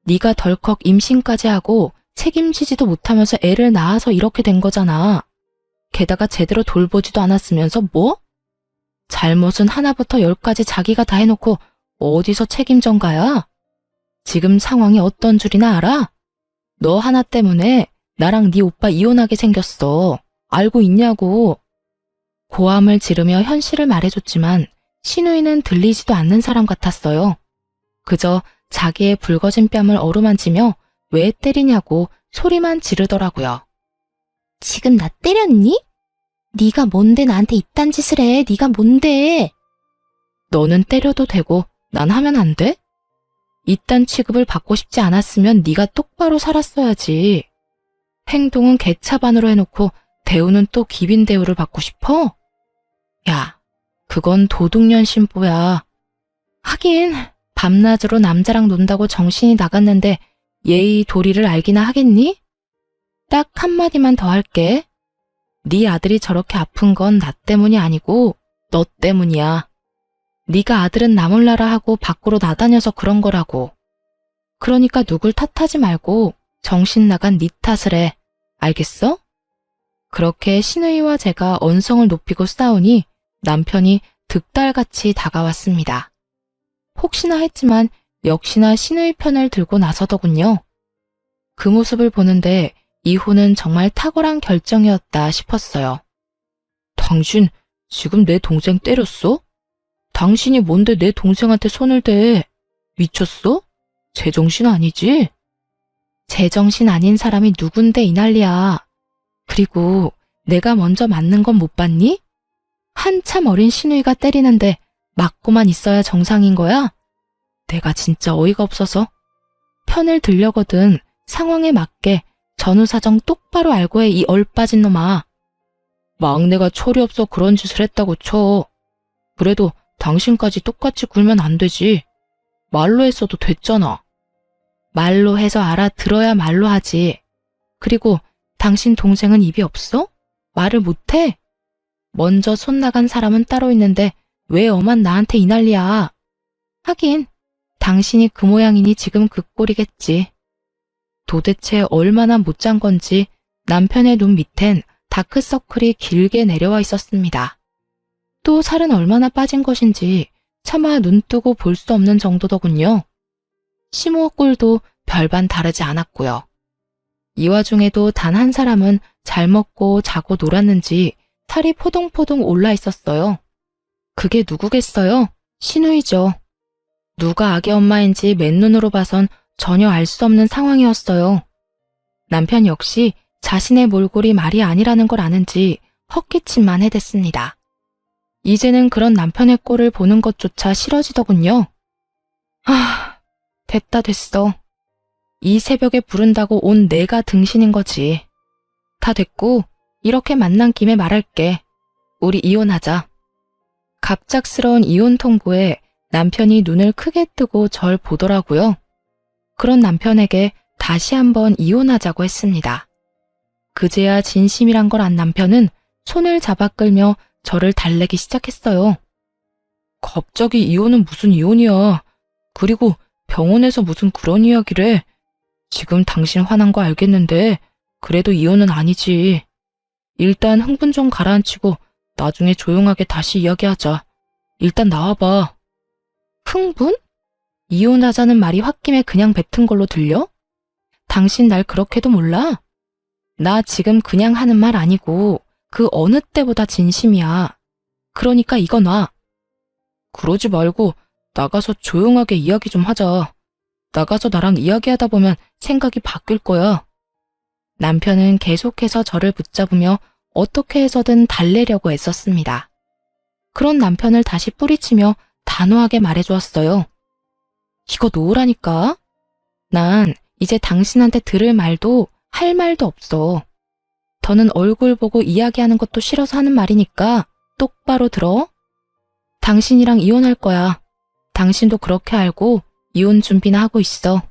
네가 덜컥 임신까지 하고 책임지지도 못하면서 애를 낳아서 이렇게 된 거잖아. 게다가 제대로 돌보지도 않았으면서 뭐? 잘못은 하나부터 열까지 자기가 다 해놓고 어디서 책임전가야? 지금 상황이 어떤 줄이나 알아? 너 하나 때문에 나랑 네 오빠 이혼하게 생겼어. 알고 있냐고. 고함을 지르며 현실을 말해줬지만 신우이는 들리지도 않는 사람 같았어요. 그저 자기의 붉어진 뺨을 어루만지며 왜 때리냐고 소리만 지르더라고요. 지금 나 때렸니? 네가 뭔데 나한테 이딴 짓을 해. 네가 뭔데? 너는 때려도 되고 난 하면 안 돼? 이딴 취급을 받고 싶지 않았으면 네가 똑바로 살았어야지. 행동은 개차반으로 해놓고 대우는 또 기빈 대우를 받고 싶어? 야, 그건 도둑년 신보야. 하긴 밤낮으로 남자랑 논다고 정신이 나갔는데 예의 도리를 알기나 하겠니? 딱 한마디만 더 할게. 네 아들이 저렇게 아픈 건 나 때문이 아니고 너 때문이야. 네가 아들은 나 몰라라 하고 밖으로 나다녀서 그런 거라고. 그러니까 누굴 탓하지 말고 정신 나간 네 탓을 해. 알겠어? 그렇게 신우이와 제가 언성을 높이고 싸우니 남편이 득달같이 다가왔습니다. 혹시나 했지만 역시나 신우이 편을 들고 나서더군요. 그 모습을 보는데 이혼은 정말 탁월한 결정이었다 싶었어요. 당신 지금 내 동생 때렸어? 당신이 뭔데 내 동생한테 손을 대? 미쳤어? 제정신 아니지? 제정신 아닌 사람이 누군데 이 난리야. 그리고 내가 먼저 맞는 건 못 봤니? 한참 어린 신우이가 때리는데 맞고만 있어야 정상인 거야? 내가 진짜 어이가 없어서. 편을 들려거든 상황에 맞게 전후 사정 똑바로 알고 해 이 얼빠진 놈아. 막내가 철이 없어 그런 짓을 했다고 쳐. 그래도 당신까지 똑같이 굴면 안 되지. 말로 했어도 됐잖아. 말로 해서 알아들어야 말로 하지. 그리고 당신 동생은 입이 없어? 말을 못해? 먼저 손 나간 사람은 따로 있는데 왜 엄한 나한테 이 난리야. 하긴 당신이 그 모양이니 지금 그 꼴이겠지. 도대체 얼마나 못 잔 건지 남편의 눈 밑엔 다크서클이 길게 내려와 있었습니다. 또 살은 얼마나 빠진 것인지 차마 눈 뜨고 볼 수 없는 정도더군요. 시모 꼴도 별반 다르지 않았고요. 이 와중에도 단 한 사람은 잘 먹고 자고 놀았는지 살이 포동포동 올라 있었어요. 그게 누구겠어요? 신우이죠. 누가 아기 엄마인지 맨눈으로 봐선 전혀 알 수 없는 상황이었어요. 남편 역시 자신의 몰골이 말이 아니라는 걸 아는지 헛기침만 해댔습니다. 이제는 그런 남편의 꼴을 보는 것조차 싫어지더군요. 됐어. 이 새벽에 부른다고 온 내가 등신인 거지. 다 됐고 이렇게 만난 김에 말할게. 우리 이혼하자. 갑작스러운 이혼 통보에 남편이 눈을 크게 뜨고 절 보더라고요. 그런 남편에게 다시 한번 이혼하자고 했습니다. 그제야 진심이란 걸 안 남편은 손을 잡아 끌며 저를 달래기 시작했어요. 갑자기 이혼은 무슨 이혼이야. 그리고 병원에서 무슨 그런 이야기를 해. 지금 당신 화난 거 알겠는데 그래도 이혼은 아니지. 일단 흥분 좀 가라앉히고 나중에 조용하게 다시 이야기하자. 일단 나와봐. 흥분? 이혼하자는 말이 홧김에 그냥 뱉은 걸로 들려? 당신 날 그렇게도 몰라? 나 지금 그냥 하는 말 아니고 그 어느 때보다 진심이야. 그러니까 이거 놔. 그러지 말고 나가서 조용하게 이야기 좀 하자. 나가서 나랑 이야기하다 보면 생각이 바뀔 거야. 남편은 계속해서 저를 붙잡으며 어떻게 해서든 달래려고 애썼습니다. 그런 남편을 다시 뿌리치며 단호하게 말해주었어요. 이거 놓으라니까. 난 이제 당신한테 들을 말도 할 말도 없어. 더는 얼굴 보고 이야기하는 것도 싫어서 하는 말이니까 똑바로 들어. 당신이랑 이혼할 거야. 당신도 그렇게 알고 이혼 준비나 하고 있어.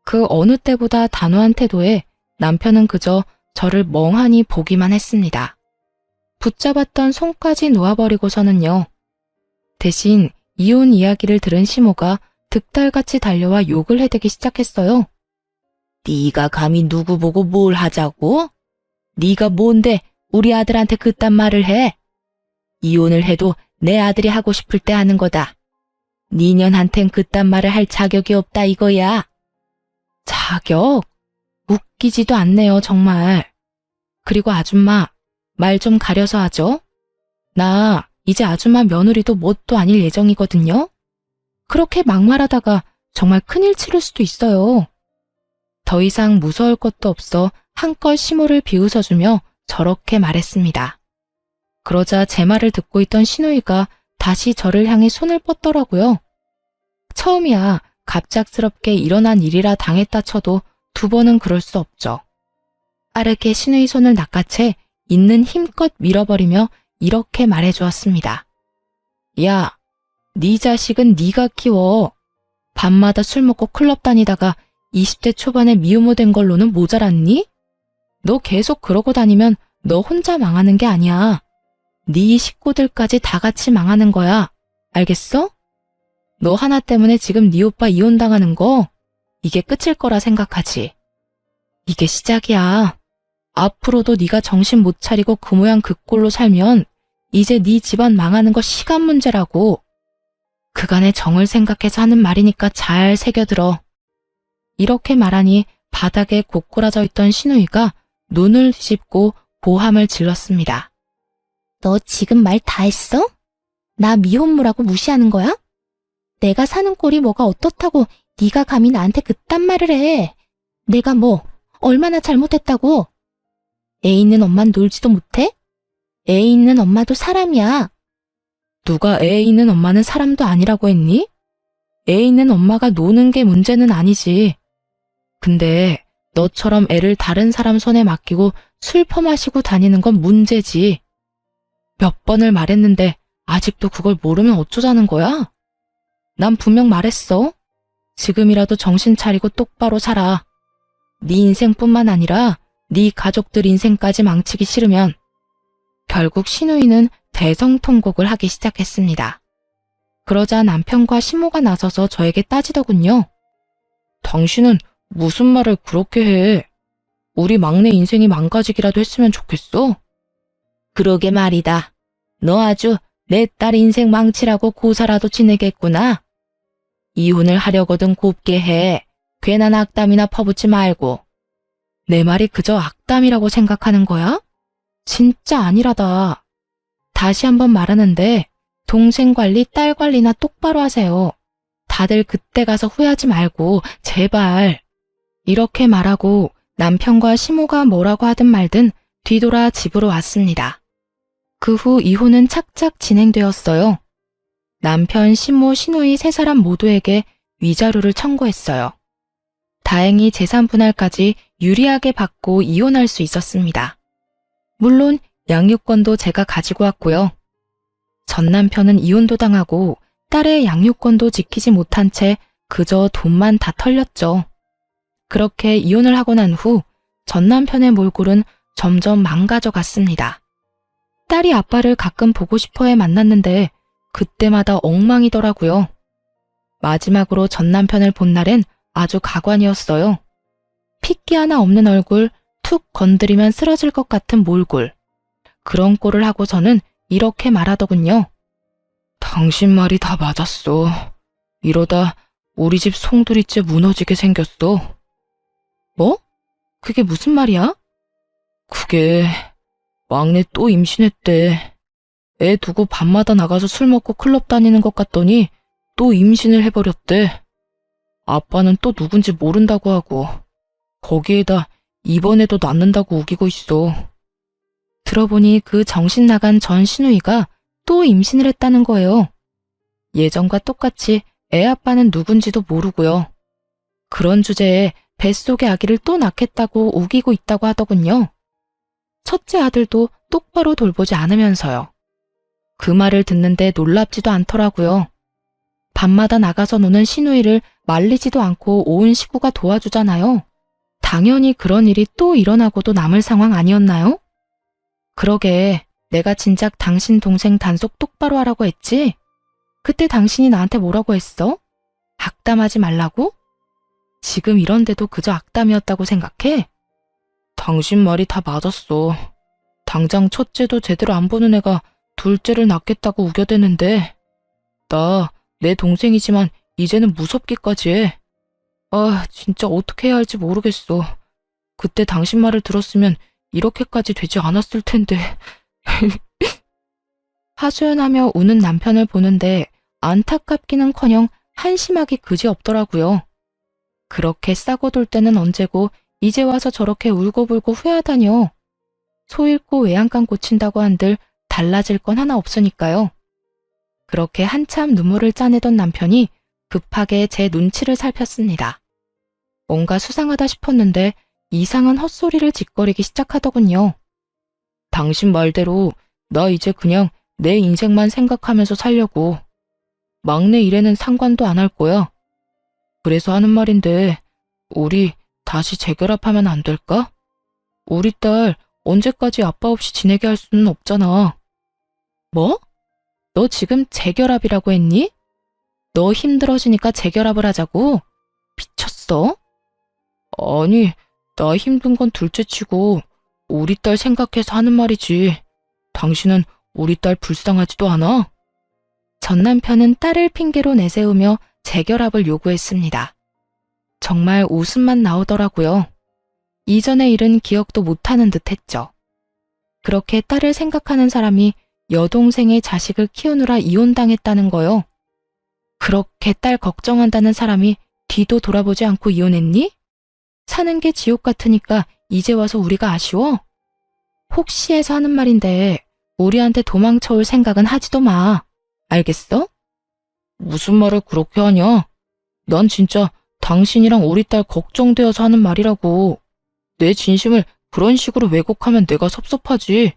그 어느 때보다 단호한 태도에 남편은 그저 저를 멍하니 보기만 했습니다. 붙잡았던 손까지 놓아버리고서는요. 대신 이혼 이야기를 들은 시모가 득달같이 달려와 욕을 해대기 시작했어요. 네가 감히 누구 보고 뭘 하자고? 네가 뭔데 우리 아들한테 그딴 말을 해? 이혼을 해도 내 아들이 하고 싶을 때 하는 거다. 니년한텐 그딴 말을 할 자격이 없다 이거야. 자격? 웃기지도 않네요, 정말. 그리고 아줌마, 말 좀 가려서 하죠. 나 이제 아줌마 며느리도 뭣도 아닐 예정이거든요. 그렇게 막말하다가 정말 큰일 치를 수도 있어요. 더 이상 무서울 것도 없어 한껏 시모를 비웃어주며 저렇게 말했습니다. 그러자 제 말을 듣고 있던 시누이가 다시 저를 향해 손을 뻗더라고요. 처음이야 갑작스럽게 일어난 일이라 당했다 쳐도 두 번은 그럴 수 없죠. 빠르게 시누이 손을 낚아채 있는 힘껏 밀어버리며 이렇게 말해주었습니다. 야, 네 자식은 네가 키워. 밤마다 술 먹고 클럽 다니다가 20대 초반에 미혼모 된 걸로는 모자랐니? 너 계속 그러고 다니면 너 혼자 망하는 게 아니야. 네 식구들까지 다 같이 망하는 거야. 알겠어? 너 하나 때문에 지금 네 오빠 이혼당하는 거 이게 끝일 거라 생각하지. 이게 시작이야. 앞으로도 네가 정신 못 차리고 그 모양 그 꼴로 살면 이제 네 집안 망하는 거 시간 문제라고. 그간의 정을 생각해서 하는 말이니까 잘 새겨들어. 이렇게 말하니 바닥에 고꾸라져 있던 시누이가 눈을 뒤집고 고함을 질렀습니다. 너 지금 말 다 했어? 나 미혼모라고 무시하는 거야? 내가 사는 꼴이 뭐가 어떻다고 네가 감히 나한테 그딴 말을 해. 내가 뭐 얼마나 잘못했다고. 애 있는 엄만 놀지도 못해? 애 있는 엄마도 사람이야. 누가 애 있는 엄마는 사람도 아니라고 했니? 애 있는 엄마가 노는 게 문제는 아니지. 근데 너처럼 애를 다른 사람 손에 맡기고 술 퍼마시고 다니는 건 문제지. 몇 번을 말했는데 아직도 그걸 모르면 어쩌자는 거야? 난 분명 말했어. 지금이라도 정신 차리고 똑바로 살아. 네 인생뿐만 아니라 네 가족들 인생까지 망치기 싫으면. 결국 시누이는 대성통곡을 하기 시작했습니다. 그러자 남편과 시모가 나서서 저에게 따지더군요. 당신은 무슨 말을 그렇게 해? 우리 막내 인생이 망가지기라도 했으면 좋겠어? 그러게 말이다. 너 아주 내 딸 인생 망치라고 고사라도 지내겠구나. 이혼을 하려거든 곱게 해. 괜한 악담이나 퍼붓지 말고. 내 말이 그저 악담이라고 생각하는 거야? 진짜 아니라다. 다시 한번 말하는데 동생 관리, 딸 관리나 똑바로 하세요. 다들 그때 가서 후회하지 말고 제발. 이렇게 말하고 남편과 시모가 뭐라고 하든 말든 뒤돌아 집으로 왔습니다. 그 후 이혼은 착착 진행되었어요. 남편, 시모, 시누이 세 사람 모두에게 위자료를 청구했어요. 다행히 재산 분할까지 유리하게 받고 이혼할 수 있었습니다. 물론 양육권도 제가 가지고 왔고요. 전 남편은 이혼도 당하고 딸의 양육권도 지키지 못한 채 그저 돈만 다 털렸죠. 그렇게 이혼을 하고 난 후 전 남편의 몰골은 점점 망가져 갔습니다. 딸이 아빠를 가끔 보고 싶어해 만났는데 그때마다 엉망이더라고요. 마지막으로 전 남편을 본 날엔 아주 가관이었어요. 핏기 하나 없는 얼굴, 툭 건드리면 쓰러질 것 같은 몰골. 그런 꼴을 하고서는 이렇게 말하더군요. 당신 말이 다 맞았어. 이러다 우리 집 송두리째 무너지게 생겼어. 뭐? 그게 무슨 말이야? 그게 막내 또 임신했대. 애 두고 밤마다 나가서 술 먹고 클럽 다니는 것 같더니 또 임신을 해버렸대. 아빠는 또 누군지 모른다고 하고 거기에다 이번에도 낳는다고 우기고 있어. 들어보니 그 정신 나간 전 시누이가 또 임신을 했다는 거예요. 예전과 똑같이 애 아빠는 누군지도 모르고요. 그런 주제에 뱃속의 아기를 또 낳겠다고 우기고 있다고 하더군요. 첫째 아들도 똑바로 돌보지 않으면서요. 그 말을 듣는데 놀랍지도 않더라고요. 밤마다 나가서 노는 시누이를 말리지도 않고 온 식구가 도와주잖아요. 당연히 그런 일이 또 일어나고도 남을 상황 아니었나요? 그러게 내가 진작 당신 동생 단속 똑바로 하라고 했지? 그때 당신이 나한테 뭐라고 했어? 악담하지 말라고? 지금 이런데도 그저 악담이었다고 생각해? 당신 말이 다 맞았어. 당장 첫째도 제대로 안 보는 애가 둘째를 낳겠다고 우겨대는데 나 내 동생이지만 이제는 무섭기까지 해. 아, 진짜 어떻게 해야 할지 모르겠어. 그때 당신 말을 들었으면 이렇게까지 되지 않았을 텐데. 하소연하며 우는 남편을 보는데 안타깝기는커녕 한심하기 그지없더라고요. 그렇게 싸고 돌 때는 언제고 이제 와서 저렇게 울고불고 후회하다뇨. 소 잃고 외양간 고친다고 한들 달라질 건 하나 없으니까요. 그렇게 한참 눈물을 짜내던 남편이 급하게 제 눈치를 살폈습니다. 뭔가 수상하다 싶었는데 이상한 헛소리를 짓거리기 시작하더군요. 당신 말대로 나 이제 그냥 내 인생만 생각하면서 살려고. 막내 일에는 상관도 안 할 거야. 그래서 하는 말인데 우리 다시 재결합하면 안 될까? 우리 딸 언제까지 아빠 없이 지내게 할 수는 없잖아. 뭐? 너 지금 재결합이라고 했니? 너 힘들어지니까 재결합을 하자고? 미쳤어? 아니, 나 힘든 건 둘째치고 우리 딸 생각해서 하는 말이지. 당신은 우리 딸 불쌍하지도 않아? 전 남편은 딸을 핑계로 내세우며 재결합을 요구했습니다. 정말 웃음만 나오더라고요. 이전의 일은 기억도 못하는 듯 했죠. 그렇게 딸을 생각하는 사람이 여동생의 자식을 키우느라 이혼당했다는 거요. 그렇게 딸 걱정한다는 사람이 뒤도 돌아보지 않고 이혼했니? 사는 게 지옥 같으니까 이제 와서 우리가 아쉬워? 혹시 해서 하는 말인데 우리한테 도망쳐올 생각은 하지도 마. 알겠어? 무슨 말을 그렇게 하냐? 난 진짜 당신이랑 우리 딸 걱정되어서 하는 말이라고. 내 진심을 그런 식으로 왜곡하면 내가 섭섭하지.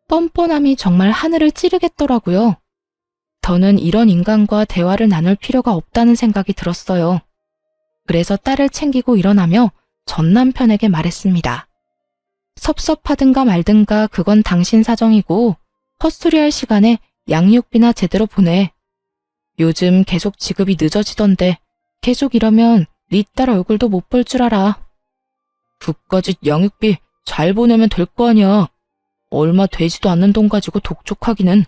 뻔뻔함이 정말 하늘을 찌르겠더라고요. 더는 이런 인간과 대화를 나눌 필요가 없다는 생각이 들었어요. 그래서 딸을 챙기고 일어나며 전 남편에게 말했습니다. 섭섭하든가 말든가 그건 당신 사정이고 헛소리할 시간에 양육비나 제대로 보내. 요즘 계속 지급이 늦어지던데 계속 이러면 네 딸 얼굴도 못 볼 줄 알아. 그까짓 양육비 잘 보내면 될 거 아니야. 얼마 되지도 않는 돈 가지고 독촉하기는.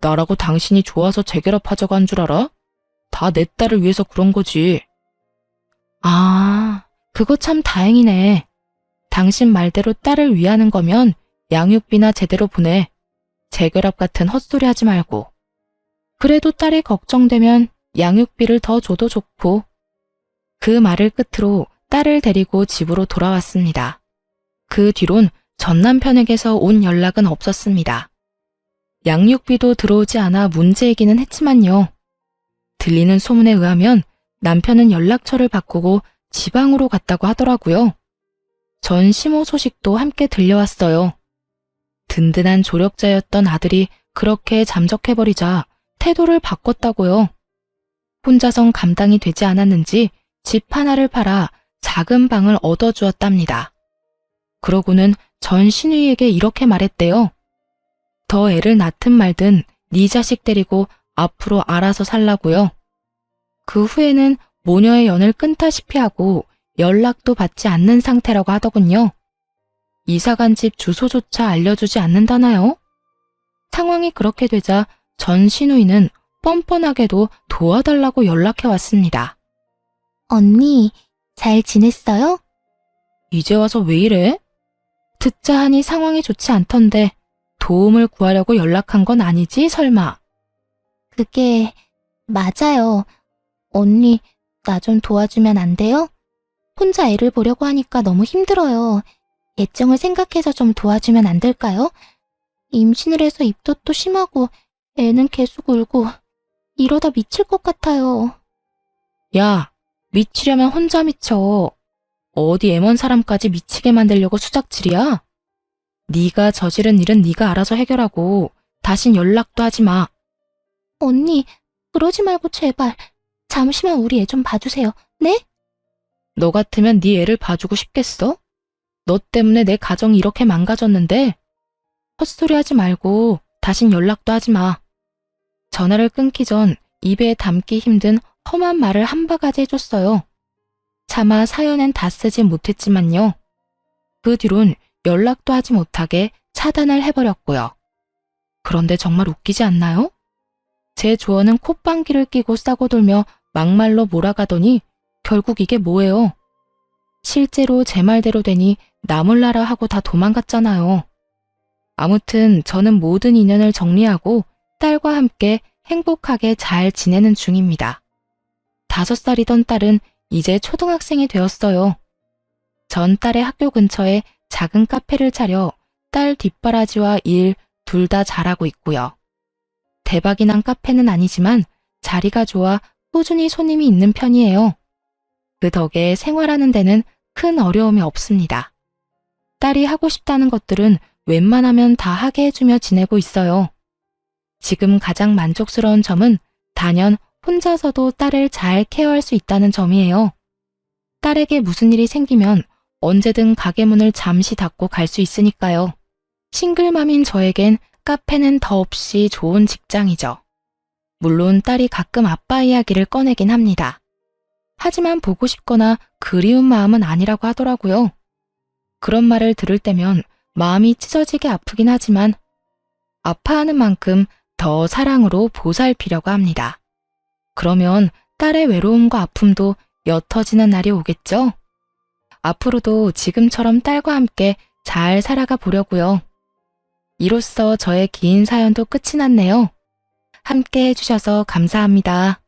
나라고 당신이 좋아서 재결합하자고 한 줄 알아? 다 내 딸을 위해서 그런 거지. 아, 그거 참 다행이네. 당신 말대로 딸을 위하는 거면 양육비나 제대로 보내. 재결합 같은 헛소리 하지 말고. 그래도 딸이 걱정되면 양육비를 더 줘도 좋고. 그 말을 끝으로 딸을 데리고 집으로 돌아왔습니다. 그 뒤론 전 남편에게서 온 연락은 없었습니다. 양육비도 들어오지 않아 문제이기는 했지만요. 들리는 소문에 의하면 남편은 연락처를 바꾸고 지방으로 갔다고 하더라고요. 전 시모 소식도 함께 들려왔어요. 든든한 조력자였던 아들이 그렇게 잠적해버리자 태도를 바꿨다고요. 혼자선 감당이 되지 않았는지 집 하나를 팔아 작은 방을 얻어주었답니다. 그러고는 전 시누이에게 이렇게 말했대요. 더 애를 낳든 말든 네 자식 데리고 앞으로 알아서 살라고요. 그 후에는 모녀의 연을 끊다시피 하고 연락도 받지 않는 상태라고 하더군요. 이사간 집 주소조차 알려주지 않는다나요? 상황이 그렇게 되자 전 시누이는 뻔뻔하게도 도와달라고 연락해 왔습니다. 언니, 잘 지냈어요? 이제 와서 왜 이래? 듣자 하니 상황이 좋지 않던데 도움을 구하려고 연락한 건 아니지, 설마? 그게 맞아요. 언니, 나 좀 도와주면 안 돼요? 혼자 애를 보려고 하니까 너무 힘들어요. 애정을 생각해서 좀 도와주면 안 될까요? 임신을 해서 입덧도 심하고 애는 계속 울고 이러다 미칠 것 같아요. 야, 미치려면 혼자 미쳐. 어디 애먼 사람까지 미치게 만들려고 수작질이야? 네가 저지른 일은 네가 알아서 해결하고 다신 연락도 하지 마. 언니, 그러지 말고 제발. 잠시만 우리 애 좀 봐주세요. 네? 너 같으면 네 애를 봐주고 싶겠어? 너 때문에 내 가정이 이렇게 망가졌는데 헛소리 하지 말고 다신 연락도 하지 마. 전화를 끊기 전 입에 담기 힘든 험한 말을 한 바가지 해줬어요. 차마 사연엔 다 쓰지 못했지만요. 그 뒤론 연락도 하지 못하게 차단을 해버렸고요. 그런데 정말 웃기지 않나요? 제 조언은 콧방귀를 끼고 싸고 돌며 막말로 몰아가더니 결국 이게 뭐예요? 실제로 제 말대로 되니 나몰라라 하고 다 도망갔잖아요. 아무튼 저는 모든 인연을 정리하고 딸과 함께 행복하게 잘 지내는 중입니다. 5살이던 딸은 이제 초등학생이 되었어요. 전 딸의 학교 근처에 작은 카페를 차려 딸 뒷바라지와 일 둘 다 잘하고 있고요. 대박이 난 카페는 아니지만 자리가 좋아 꾸준히 손님이 있는 편이에요. 그 덕에 생활하는 데는 큰 어려움이 없습니다. 딸이 하고 싶다는 것들은 웬만하면 다 하게 해주며 지내고 있어요. 지금 가장 만족스러운 점은 단연 혼자서도 딸을 잘 케어할 수 있다는 점이에요. 딸에게 무슨 일이 생기면 언제든 가게 문을 잠시 닫고 갈 수 있으니까요. 싱글맘인 저에겐 카페는 더없이 좋은 직장이죠. 물론 딸이 가끔 아빠 이야기를 꺼내긴 합니다. 하지만 보고 싶거나 그리운 마음은 아니라고 하더라고요. 그런 말을 들을 때면 마음이 찢어지게 아프긴 하지만 아파하는 만큼 더 사랑으로 보살피려고 합니다. 그러면 딸의 외로움과 아픔도 옅어지는 날이 오겠죠? 앞으로도 지금처럼 딸과 함께 잘 살아가 보려고요. 이로써 저의 긴 사연도 끝이 났네요. 함께 해주셔서 감사합니다.